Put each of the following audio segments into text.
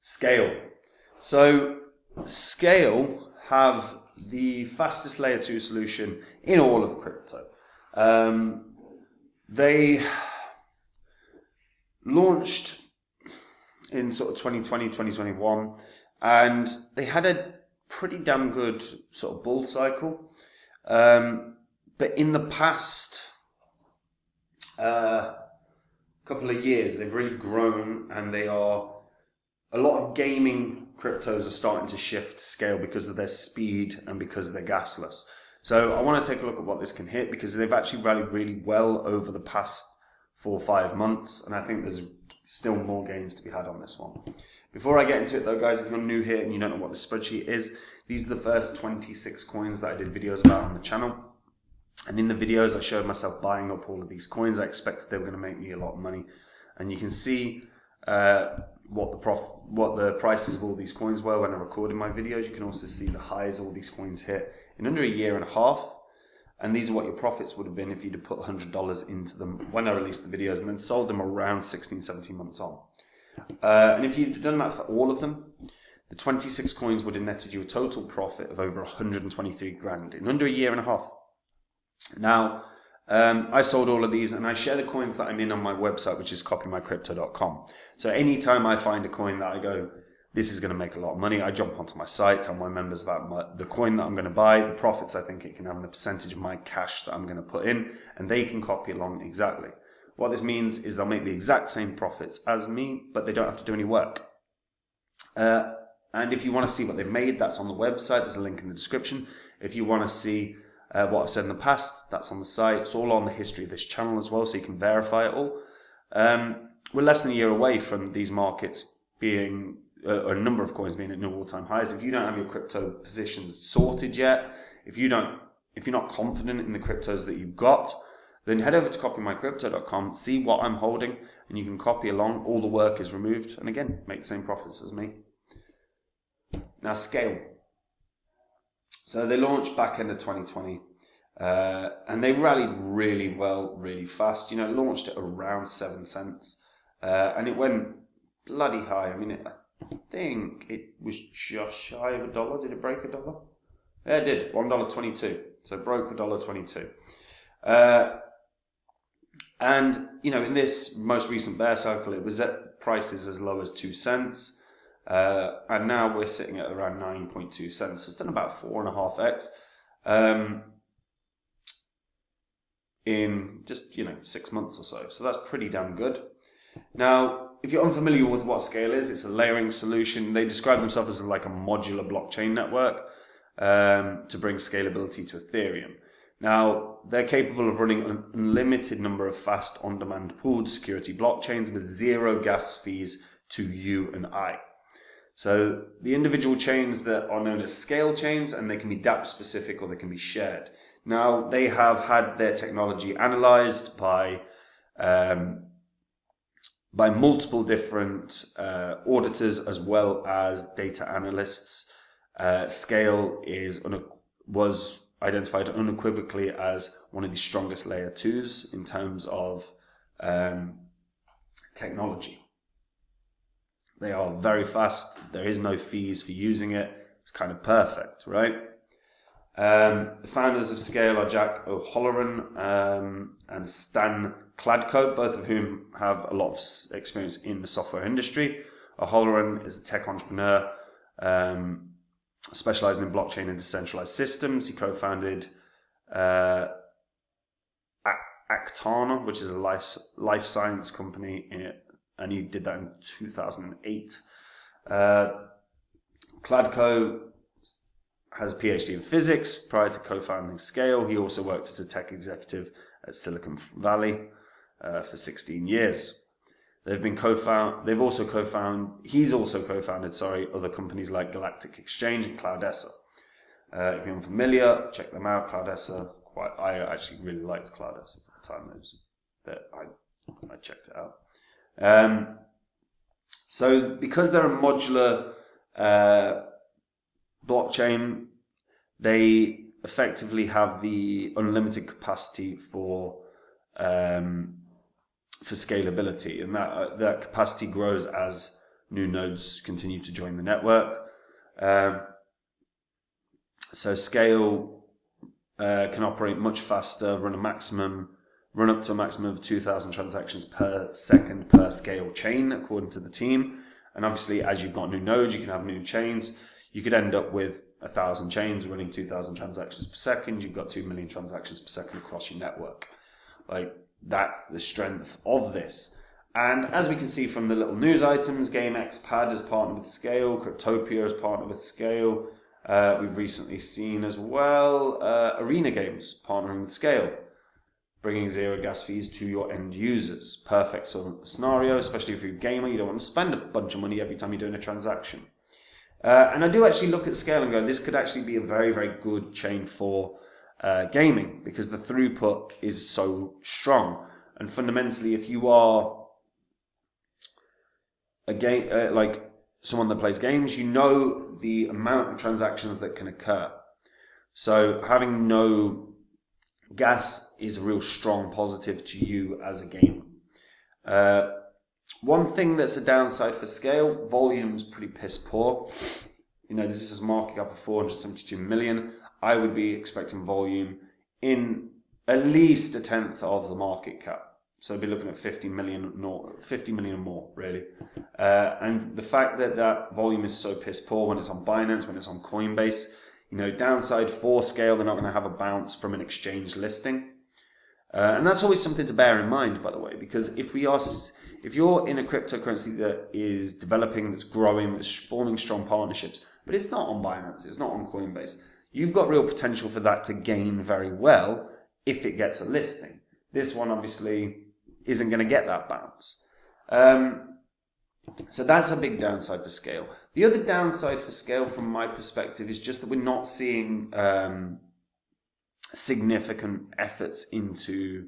Skale. So Skale have the fastest layer 2 solution in all of crypto. They launched in sort of 2020, 2021, and they had a pretty damn good sort of bull cycle. But in the past couple of years, they've really grown, and a lot of gaming cryptos are starting to shift to Skale because of their speed and because they're gasless. So I want to take a look at what this can hit, because they've actually rallied really well over the past 4 or 5 months, and I think there's still more gains to be had on this one. Before I get into it though, guys, if you're new here and you don't know what the spreadsheet is, these are the first 26 coins that I did videos about on the channel. And in the videos, I showed myself buying up all of these coins. I expected they were going to make me a lot of money. And you can see what the prices of all these coins were when I recorded my videos. You can also see the highs all these coins hit in under a year and a half. And these are what your profits would have been if you'd have put $100 into them when I released the videos and then sold them around 16, 17 months on. And if you'd done that for all of them, the 26 coins would have netted you a total profit of over 123 grand in under a year and a half. Now, I sold all of these, and I share the coins that I'm in on my website, which is copymycrypto.com. So anytime I find a coin that I go, this is going to make a lot of money, I jump onto my site, tell my members about the coin that I'm going to buy, the profits I think it can have, and the percentage of my cash that I'm going to put in, and they can copy along exactly. What this means is they'll make the exact same profits as me, but they don't have to do any work. And if you want to see what they've made, that's on the website. There's a link in the description. If you want to see what I've said in the past, that's on the site. It's all on the history of this channel as well, so you can verify it all. We're less than a year away from these markets being, a number of coins being at new all-time highs. If you don't have your crypto positions sorted yet, if you're not confident in the cryptos that you've got, then head over to copymycrypto.com, see what I'm holding, and you can copy along. All the work is removed, and again, make the same profits as me. Now, Skale. So they launched back end of 2020, and they rallied really well, really fast. You know, it launched at around 7 cents, and it went bloody high. I mean, I think it was just shy of $1. Did it break $1? Yeah, it did. $1.22. So it broke $1.22. And, you know, in this most recent bear cycle, it was at prices as low as 2 cents. And now we're sitting at around 9.2 cents. It's done about 4.5x in just, 6 months or so. So that's pretty damn good. Now, if you're unfamiliar with what Skale is, it's a layering solution. They describe themselves as like a modular blockchain network to bring scalability to Ethereum. Now, they're capable of running an unlimited number of fast, on-demand pooled security blockchains with zero gas fees to you and I. So the individual chains that are known as Skale chains, and they can be dApp specific or they can be shared. Now, they have had their technology analyzed by multiple different auditors as well as data analysts. Skale was identified unequivocally as one of the strongest layer 2s in terms of technology. They are very fast. There is no fees for using it. It's kind of perfect, right? The founders of Skale are Jack O'Halloran and Stan Kladko, both of whom have a lot of experience in the software industry. O'Halloran is a tech entrepreneur specializing in blockchain and decentralized systems. He co-founded Actana, which is a life science company, and he did that in 2008. Kladko has a PhD in physics. Prior to co-founding Skale, he also worked as a tech executive at Silicon Valley for 16 years. He's also co-founded other companies like Galactic Exchange and Cloudessa. If you're unfamiliar, check them out. Cloudessa, I actually really liked Cloudessa for the time that I checked it out. So because they're a modular blockchain, they effectively have the unlimited capacity for scalability, and that capacity grows as new nodes continue to join the network. So Skale can operate much faster, run up to a maximum of 2,000 transactions per second per Skale chain, according to the team. And obviously, as you've got new nodes, you can have new chains. You could end up with 1,000 chains running 2,000 transactions per second. You've got 2 million transactions per second across your network. Like, that's the strength of this. And as we can see from the little news items, GameXPad has partnered with Skale, Cryptopia has partnered with Skale. We've recently seen as well Arena Games partnering with Skale, bringing zero gas fees to your end users. Perfect scenario, especially if you're a gamer. You don't want to spend a bunch of money every time you're doing a transaction. And I do actually look at Skale and go, this could actually be a very, very good chain for gaming, because the throughput is so strong. And fundamentally, if you are a game like someone that plays games, you know the amount of transactions that can occur. So having no gas is a real strong positive to you as a gamer. One thing that's a downside for Skale, volume's pretty piss poor. You know, this is a market cap of 472 million. I would be expecting volume in at least a tenth of the market cap. So I'd be looking at 50 million or more, really. And the fact that that volume is so piss poor when it's on Binance, when it's on Coinbase, you know, downside for Skale, they're not going to have a bounce from an exchange listing. And that's always something to bear in mind, by the way, because if you're in a cryptocurrency that is developing, that's growing, that's forming strong partnerships, but it's not on Binance, it's not on Coinbase, you've got real potential for that to gain very well if it gets a listing. This one obviously isn't going to get that bounce. So that's a big downside for Skale. The other downside for Skale from my perspective is just that we're not seeing significant efforts into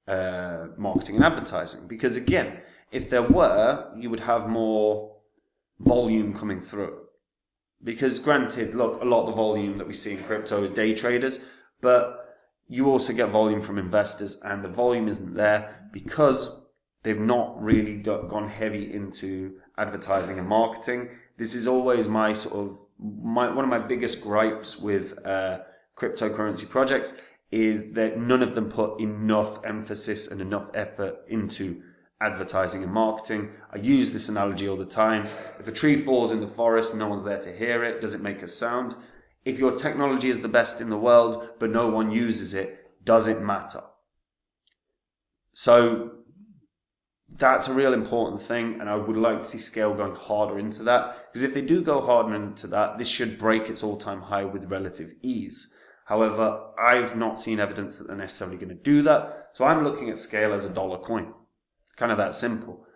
marketing and advertising. Because again, if there were, you would have more volume coming through. Because granted, look, a lot of the volume that we see in crypto is day traders, but you also get volume from investors, and the volume isn't there because they've not really gone heavy into advertising and marketing. This is always one of my biggest gripes with cryptocurrency projects, is that none of them put enough emphasis and enough effort into advertising and marketing. I use this analogy all the time. If a tree falls in the forest, no one's there to hear it. Does it make a sound? If your technology is the best in the world, but no one uses it, does it matter? So that's a real important thing, and I would like to see Skale going harder into that, because if they do go harder into that, this should break its all-time high with relative ease. However, I've not seen evidence that they're necessarily going to do that, so I'm looking at Skale as a dollar coin. Kind of that simple.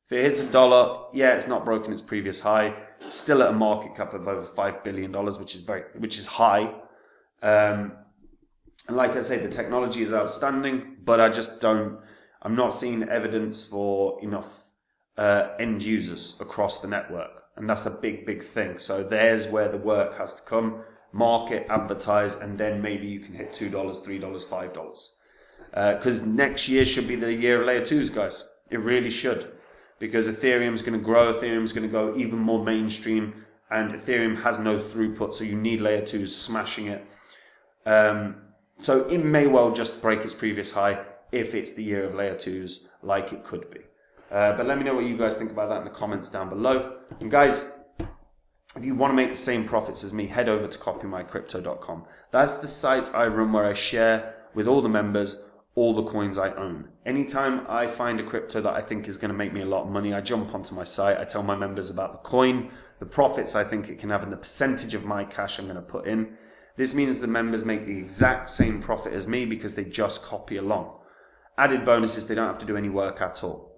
If it hits $1, yeah, it's not broken its previous high. Still at a market cap of over $5 billion, which is high. And like I say, the technology is outstanding, but I'm not seeing evidence for enough end users across the network. And that's a big, big thing. So there's where the work has to come. Market, advertise, and then maybe you can hit $2, $3, $5. Because next year should be the year of layer 2s, guys. It really should. Because Ethereum's going to grow, Ethereum's going to go even more mainstream, and Ethereum has no throughput, so you need layer 2s smashing it. So it may well just break its previous high if it's the year of layer 2s, like it could be. But let me know what you guys think about that in the comments down below. And guys, if you want to make the same profits as me, head over to copymycrypto.com. That's the site I run where I share with all the members all the coins I own. Anytime I find a crypto that I think is going to make me a lot of money, I jump onto my site, I tell my members about the coin, the profits I think it can have, and the percentage of my cash I'm going to put in. This means the members make the exact same profit as me because they just copy along. Added bonus is they don't have to do any work at all.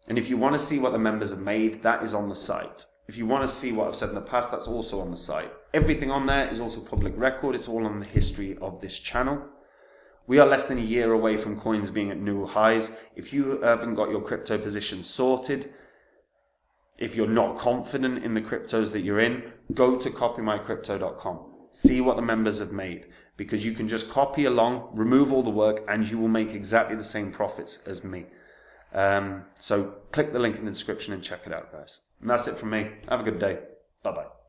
And if you want to see what the members have made, that is on the site. If you want to see what I've said in the past, that's also on the site. Everything on there is also public record. It's all on the history of this channel. We are less than a year away from coins being at new highs. If you haven't got your crypto position sorted, if you're not confident in the cryptos that you're in, go to copymycrypto.com. See what the members have made, because you can just copy along, remove all the work, and you will make exactly the same profits as me. So click the link in the description and check it out, guys. And that's it from me. Have a good day. Bye-bye.